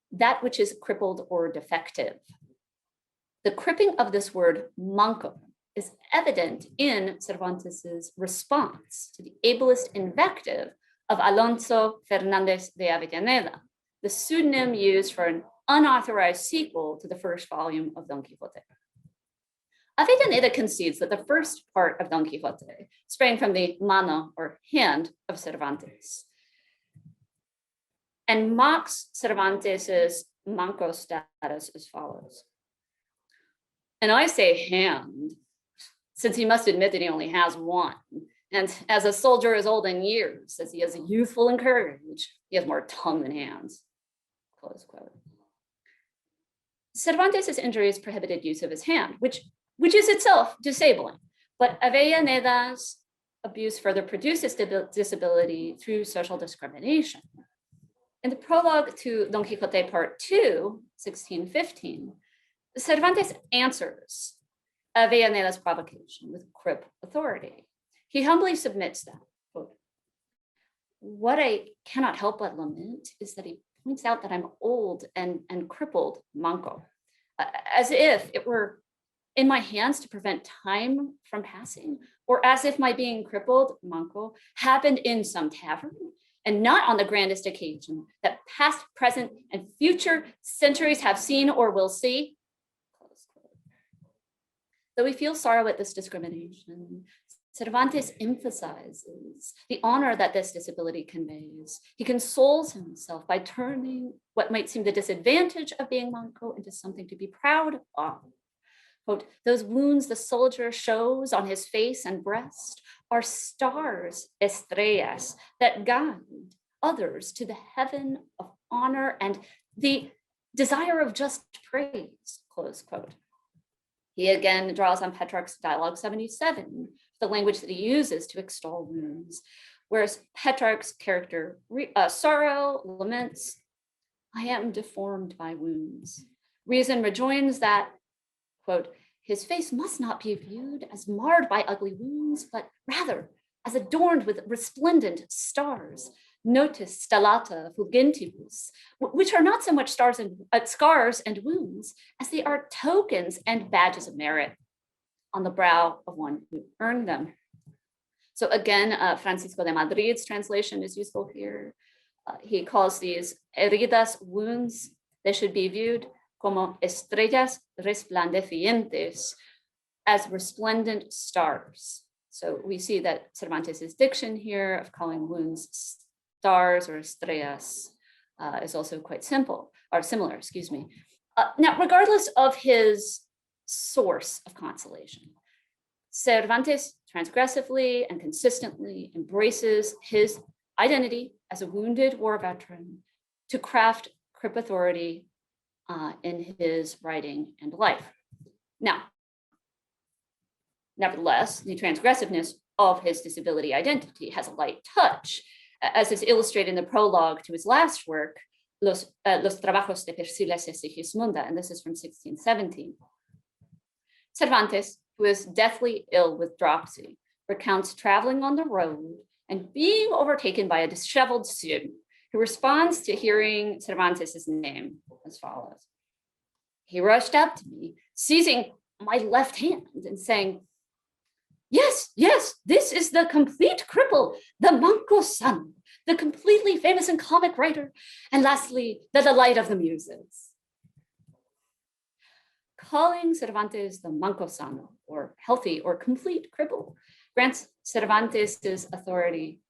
D: that which is crippled or defective. The cripping of this word manco is evident in Cervantes's response to the ableist invective of Alonso Fernández de Avellaneda, the pseudonym used for an unauthorized sequel to the first volume of Don Quixote. Avellaneda concedes that the first part of Don Quixote sprang from the mano, or hand, of Cervantes, and mocks Cervantes's manco status as follows. And I say hand, since he must admit that he only has one. And as a soldier is old in years, as he is youthful in courage, he has more tongue than hands, close quote. Cervantes' injuries prohibited use of his hand, which is itself disabling. But Avellaneda's abuse further produces disability through social discrimination. In the prologue to Don Quixote Part 2, 1615, Cervantes answers Avellaneda's provocation with Crip authority. He humbly submits that, quote, "What I cannot help but lament is that he points out that I'm old and crippled, manco, as if it were in my hands to prevent time from passing, or as if my being crippled, manco, happened in some tavern and not on the grandest occasion that past, present, and future centuries have seen or will see." Though we feel sorrow at this discrimination, Cervantes emphasizes the honor that this disability conveys. He consoles himself by turning what might seem the disadvantage of being manco into something to be proud of. Quote, "Those wounds the soldier shows on his face and breast are stars, estrellas, that guide others to the heaven of honor and the desire of just praise," close quote. He again draws on Petrarch's Dialogue 77, the language that he uses to extol wounds, whereas Petrarch's character sorrow laments, "I am deformed by wounds." Reason rejoins that, quote, "His face must not be viewed as marred by ugly wounds, but rather as adorned with resplendent stars, notis stellata fulgentibus, which are not so much scars and wounds as they are tokens and badges of merit on the brow of one who earned them." So again, Francisco de Madrid's translation is useful here. He calls these heridas, wounds. They should be viewed como estrellas resplandecientes, as resplendent stars. So we see that Cervantes' diction here of calling wounds stars or estrellas is also quite simple, or similar, excuse me. Now, regardless of his source of consolation, Cervantes transgressively and consistently embraces his identity as a wounded war veteran to craft Crip authority in his writing and life. Now, nevertheless, the transgressiveness of his disability identity has a light touch, as is illustrated in the prologue to his last work, Los Trabajos de Persiles y Sigismunda, and this is from 1617. Cervantes, who is deathly ill with dropsy, recounts traveling on the road and being overtaken by a disheveled student who responds to hearing Cervantes' name as follows. "He rushed up to me, seizing my left hand and saying, 'Yes, yes, this is the complete cripple, the manco son, the completely famous and comic writer, and lastly, the delight of the muses.'" Calling Cervantes the manco sano, or healthy or complete cripple, grants Cervantes' authority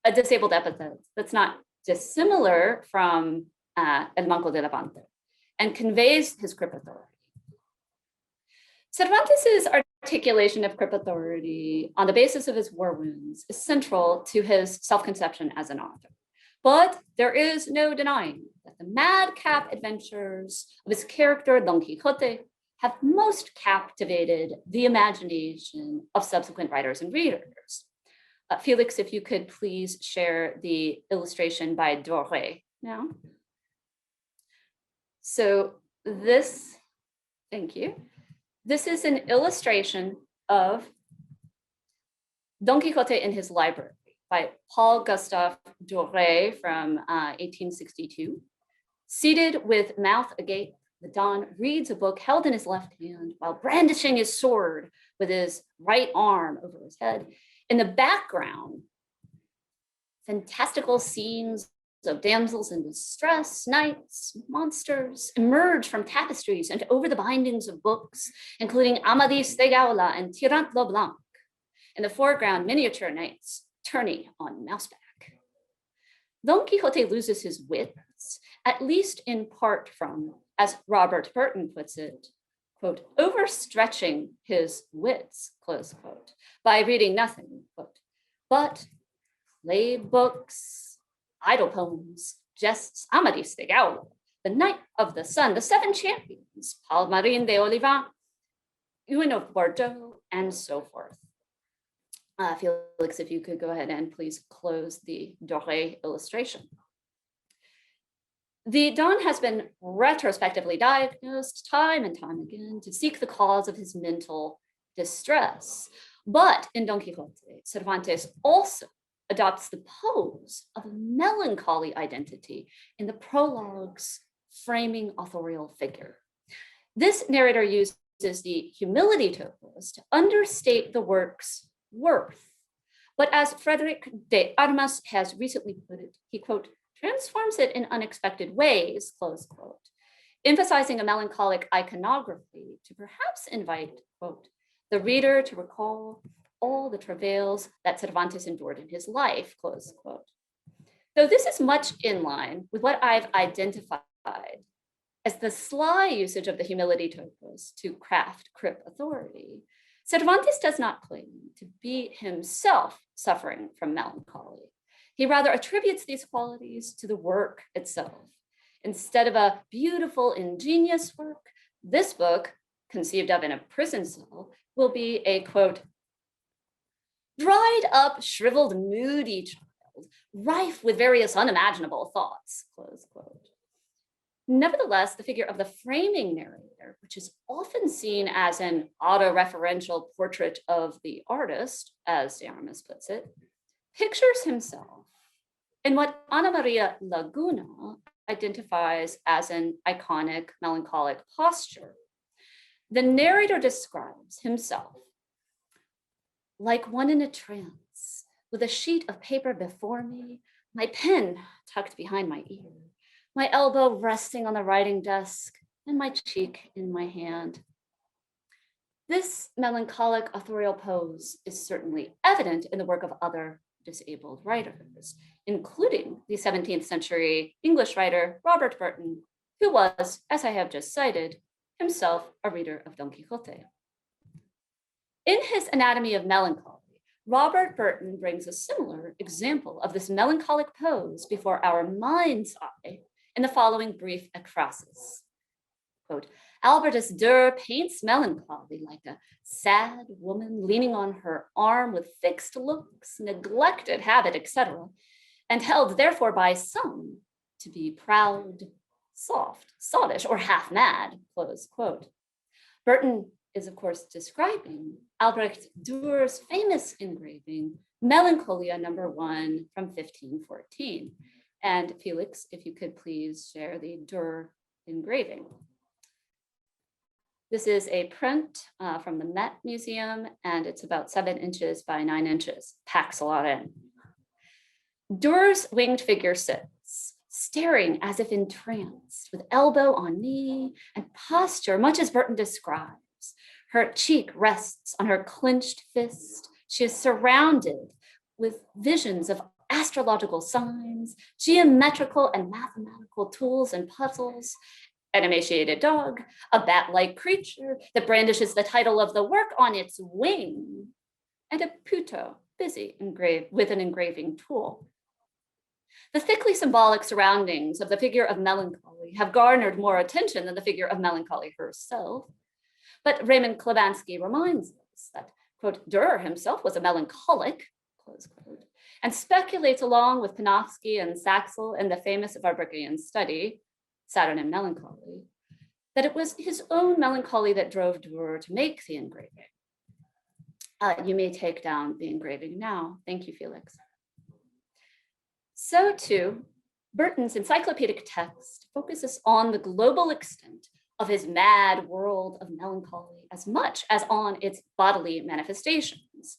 D: a disabled epithet that's not dissimilar from El Manco de Levante, and conveys his Crip authority. Cervantes' articulation of Crip authority on the basis of his war wounds is central to his self-conception as an author. But there is no denying that the madcap adventures of his character Don Quixote have most captivated the imagination of subsequent writers and readers. Felix, if you could please share the illustration by Durray now. So this, thank you. This is an illustration of Don Quixote in his library by Paul Gustaf Durray from 1862. Seated with mouth agape, the Don reads a book held in his left hand while brandishing his sword with his right arm over his head. In the background, fantastical scenes of damsels in distress, knights, monsters emerge from tapestries and over the bindings of books, including Amadis de Gaula and Tirant lo Blanc. In the foreground, miniature knights tourney on mouseback. Don Quixote loses his wits results, at least in part from, as Robert Burton puts it, quote, overstretching his wits, close quote, by reading nothing, quote, but play books, idle poems, jests, Amadis de Gaula, the Knight of the Sun, the Seven Champions, Palmarin de Olivan, Ewan of Bordeaux, and so forth. Felix, if you could go ahead and please close the Durray illustration. The Don has been retrospectively diagnosed time and time again to seek the cause of his mental distress. But in Don Quixote, Cervantes also adopts the pose of a melancholy identity in the prologue's framing authorial figure. This narrator uses the humility topos to understate the work's worth. But as Frederick de Armas has recently put it, he, quote, transforms it in unexpected ways, close quote, emphasizing a melancholic iconography to perhaps invite, quote, the reader to recall all the travails that Cervantes endured in his life, close quote. Though this is much in line with what I've identified as the sly usage of the humility topos to craft Crip authority, Cervantes does not claim to be himself suffering from melancholy. He rather attributes these qualities to the work itself. Instead of a beautiful, ingenious work, this book, conceived of in a prison cell, will be a, quote, dried up, shriveled, moody child, rife with various unimaginable thoughts, close quote. Nevertheless, the figure of the framing narrator, which is often seen as an autoreferential portrait of the artist, as de Armas puts it, pictures himself in what Ana Maria Laguna identifies as an iconic melancholic posture. The narrator describes himself like one in a trance, with a sheet of paper before me, my pen tucked behind my ear, my elbow resting on the writing desk, and my cheek in my hand. This melancholic authorial pose is certainly evident in the work of other disabled writers, including the 17th century English writer Robert Burton, who was, as I have just cited, himself a reader of Don Quixote. In his Anatomy of Melancholy, Robert Burton brings a similar example of this melancholic pose before our mind's eye in the following brief ekphrasis. Quote, Albertus Durr paints melancholy like a sad woman leaning on her arm with fixed looks, neglected habit, etc., and held therefore by some to be proud, soft, sottish, or half mad, close quote. Burton is, of course, describing Albrecht Durer's famous engraving, Melancholia No. 1 from 1514. And Felix, if you could please share the Durer engraving. This is a print from the Met Museum, and it's about 7 inches by 9 inches. Packs a lot in. Durer's winged figure sits, staring as if entranced, with elbow on knee and posture much as Burton describes. Her cheek rests on her clenched fist. She is surrounded with visions of astrological signs, geometrical and mathematical tools and puzzles, an emaciated dog, a bat-like creature that brandishes the title of the work on its wing, and a puto busy with an engraving tool. The thickly symbolic surroundings of the figure of melancholy have garnered more attention than the figure of melancholy herself. But Raymond Klebansky reminds us that, quote, Durer himself was a melancholic, close quote, and speculates along with Panofsky and Saxel in the famous Warburgian study, Saturn and Melancholy, that it was his own melancholy that drove Durer to make the engraving. You may take down the engraving now. Thank you, Felix. So too, Burton's encyclopedic text focuses on the global extent of his mad world of melancholy as much as on its bodily manifestations.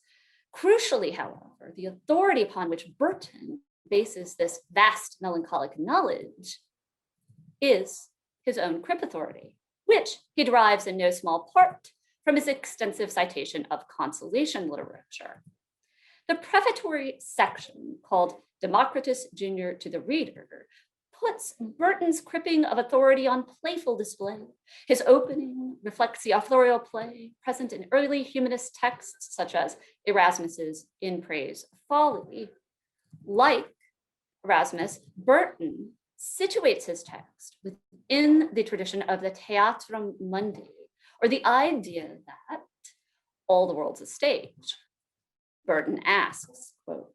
D: Crucially, however, the authority upon which Burton bases this vast melancholic knowledge is his own Crip authority, which he derives in no small part from his extensive citation of Consolation literature. The prefatory section, called Democritus Junior to the Reader, puts Burton's cripping of authority on playful display. His opening reflects the authorial play present in early humanist texts, such as Erasmus's In Praise of Folly. Like Erasmus, Burton situates his text within the tradition of the Theatrum Mundi, or the idea that all the world's a stage. Burton asks, quote,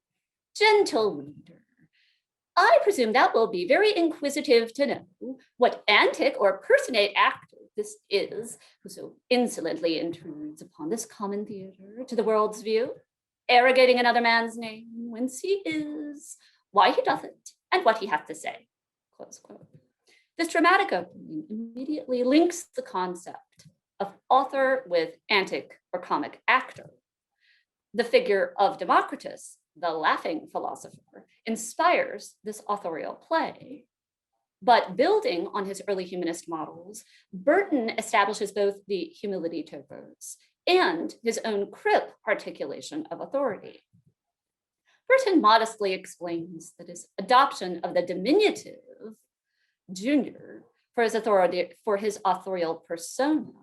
D: "Gentle reader, I presume that will be very inquisitive to know what antic or personate actor this is who so insolently intrudes upon this common theater to the world's view, arrogating another man's name, whence he is, why he doth it, and what he hath to say," close quote. This dramatic opening immediately links the concept of author with antic or comic actor. The figure of Democritus, the laughing philosopher, inspires this authorial play. But building on his early humanist models, Burton establishes both the humility topos and his own Crip articulation of authority. Burton modestly explains that his adoption of the diminutive junior for his authorial persona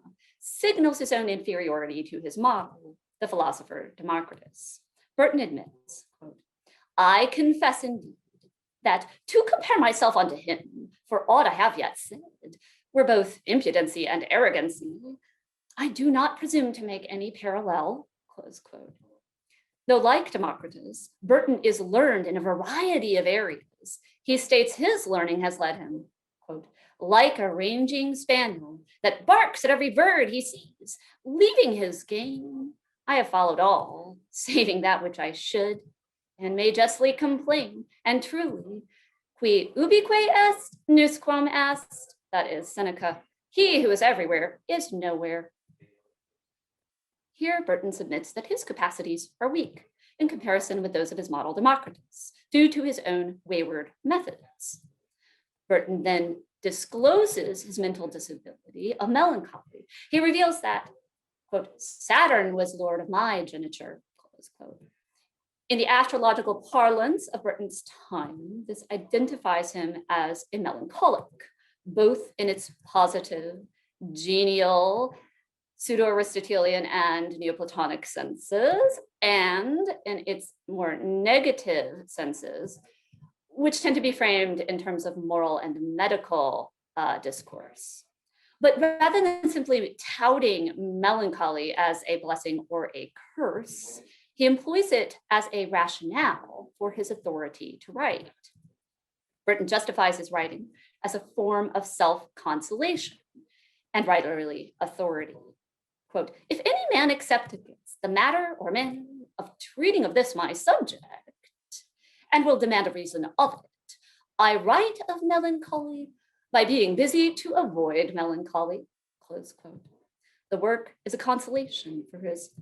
D: signals his own inferiority to his model, the philosopher Democritus. Burton admits, quote, "I confess indeed that to compare myself unto him, for aught I have yet said, were both impudency and arrogancy. I do not presume to make any parallel," close quote. Though like Democritus, Burton is learned in a variety of areas. He states his learning has led him, quote, "like a ranging spaniel that barks at every bird he sees, leaving his game. I have followed all, saving that which I should, and may justly complain, and truly, qui ubique est, nusquam est," that is Seneca, "he who is everywhere is nowhere." Here, Burton submits that his capacities are weak in comparison with those of his model Democritus, due to his own wayward methods. Burton then discloses his mental disability of melancholy. He reveals that, quote, "Saturn was lord of my geniture," close quote. In the astrological parlance of Burton's time, this identifies him as a melancholic, both in its positive, genial, pseudo-Aristotelian and Neoplatonic senses, and in its more negative senses, which tend to be framed in terms of moral and medical discourse. But rather than simply touting melancholy as a blessing or a curse, he employs it as a rationale for his authority to write. Burton justifies his writing as a form of self-consolation and writerly authority. Quote, "If any man accept against the matter or manner of treating of this my subject, and will demand a reason of it, I write of melancholy by being busy to avoid melancholy," close quote. The work is a consolation for his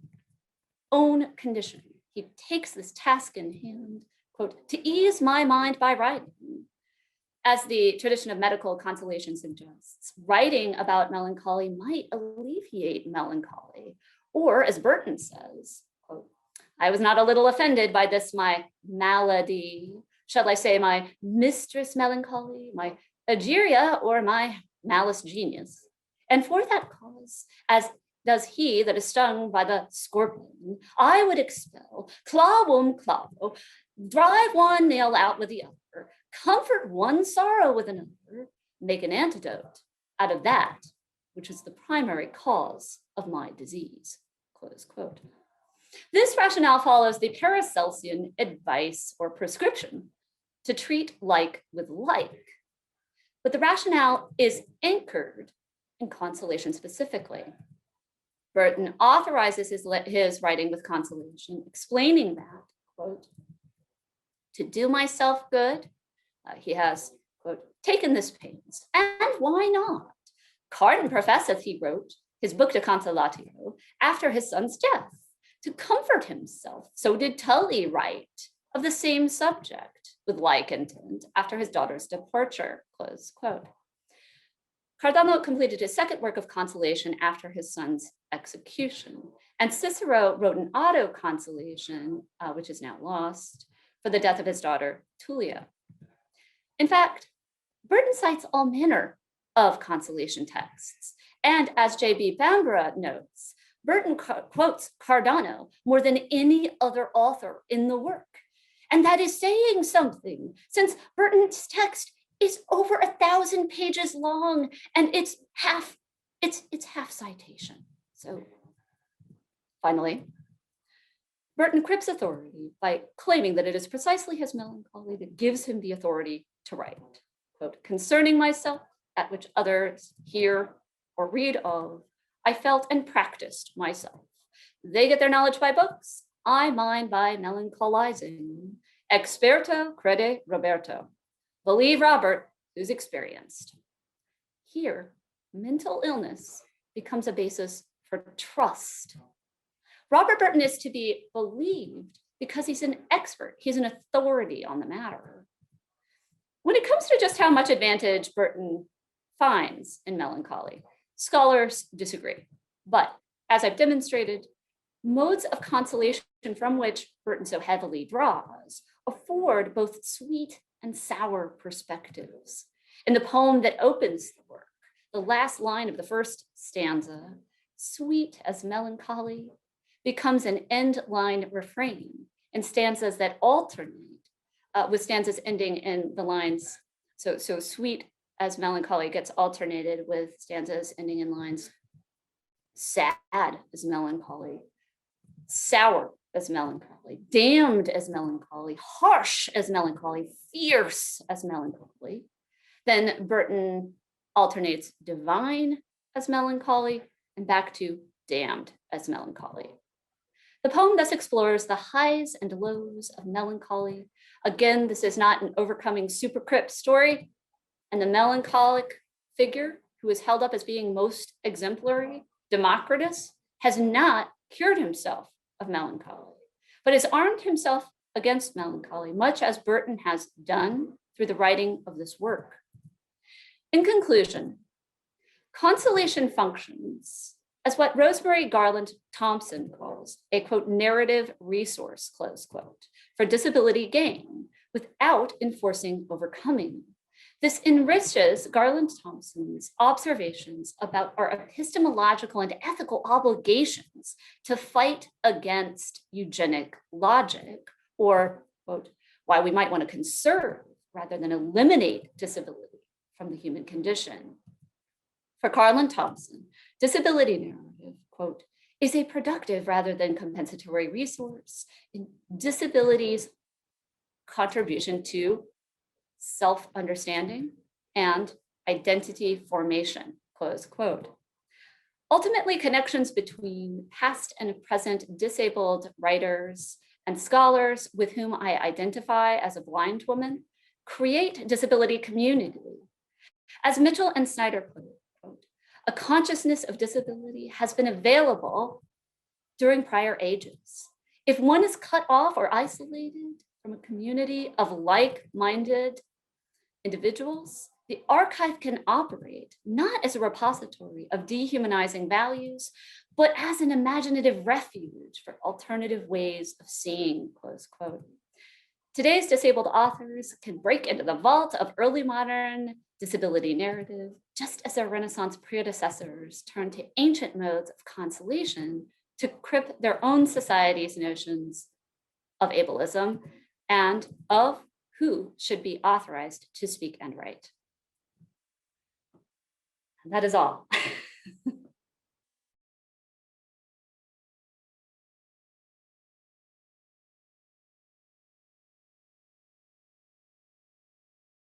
D: own condition. He takes this task in hand, quote, "to ease my mind by writing." As the tradition of medical consolation suggests, writing about melancholy might alleviate melancholy. Or, as Burton says, quote, "I was not a little offended by this my malady, shall I say my mistress melancholy, my Egeria, or my malus genius. And for that cause, as does he that is stung by the scorpion, I would expel, clavum clavo, drive one nail out with the other, comfort one sorrow with another, make an antidote out of that which is the primary cause of my disease," close quote. This rationale follows the Paracelsian advice or prescription to treat like with like, but the rationale is anchored in consolation specifically. Burton authorizes his writing with consolation, explaining that, quote, "to do myself good," he has, quote, "taken this pains, and why not? Cardan professeth he wrote his book De Consolatio after his son's death, to comfort himself. So did Tully write of the same subject with like intent after his daughter's departure," close quote. Cardano completed his second work of consolation after his son's execution, and Cicero wrote an auto-consolation, which is now lost, for the death of his daughter, Tullia. In fact, Burton cites all manner of consolation texts. And as J.B. Bambara notes, Burton quotes Cardano more than any other author in the work. And that is saying something, since Burton's text is over 1,000 pages long, and it's half citation. So finally, Burton crips authority by claiming that it is precisely his melancholy that gives him the authority to write. Quote, concerning myself, at which others hear or read of, I felt and practiced myself. They get their knowledge by books, I mine by melancholizing. Experto crede Roberto. Believe Robert, who's experienced. Here, mental illness becomes a basis for trust. Robert Burton is to be believed because he's an expert, he's an authority on the matter. When it comes to just how much advantage Burton finds in melancholy, scholars disagree. But as I've demonstrated, modes of consolation from which Burton so heavily draws afford both sweet and sour perspectives. In the poem that opens the work, the last line of the first stanza, sweet as melancholy, becomes an end line refrain in stanzas that alternate with stanzas ending in the lines. So sweet as melancholy gets alternated with stanzas ending in lines sad as melancholy, sour as melancholy, damned as melancholy, harsh as melancholy, fierce as melancholy. Then Burton alternates divine as melancholy and back to damned as melancholy. The poem thus explores the highs and lows of melancholy. Again, this is not an overcoming super Crip story, and the melancholic figure who is held up as being most exemplary, Democritus, has not cured himself of melancholy, but has armed himself against melancholy, much as Burton has done through the writing of this work. In conclusion, consolation functions as what Rosemary Garland Thompson calls a, quote, narrative resource, close quote, for disability gain without enforcing overcoming. This enriches Garland Thompson's observations about our epistemological and ethical obligations to fight against eugenic logic, or, quote, why we might want to conserve rather than eliminate disability from the human condition. For Garland Thompson, disability narrative, quote, is a productive rather than compensatory resource in disability's contribution to self-understanding and identity formation, close quote. Ultimately, connections between past and present disabled writers and scholars with whom I identify as a blind woman create disability community. As Mitchell and Snyder put it, quote, a consciousness of disability has been available during prior ages. If one is cut off or isolated from a community of like-minded individuals, the archive can operate not as a repository of dehumanizing values, but as an imaginative refuge for alternative ways of seeing, close quote. Today's disabled authors can break into the vault of early modern disability narrative, just as their Renaissance predecessors turned to ancient modes of consolation to crip their own society's notions of ableism and of who should be authorized to speak and write. And that is all.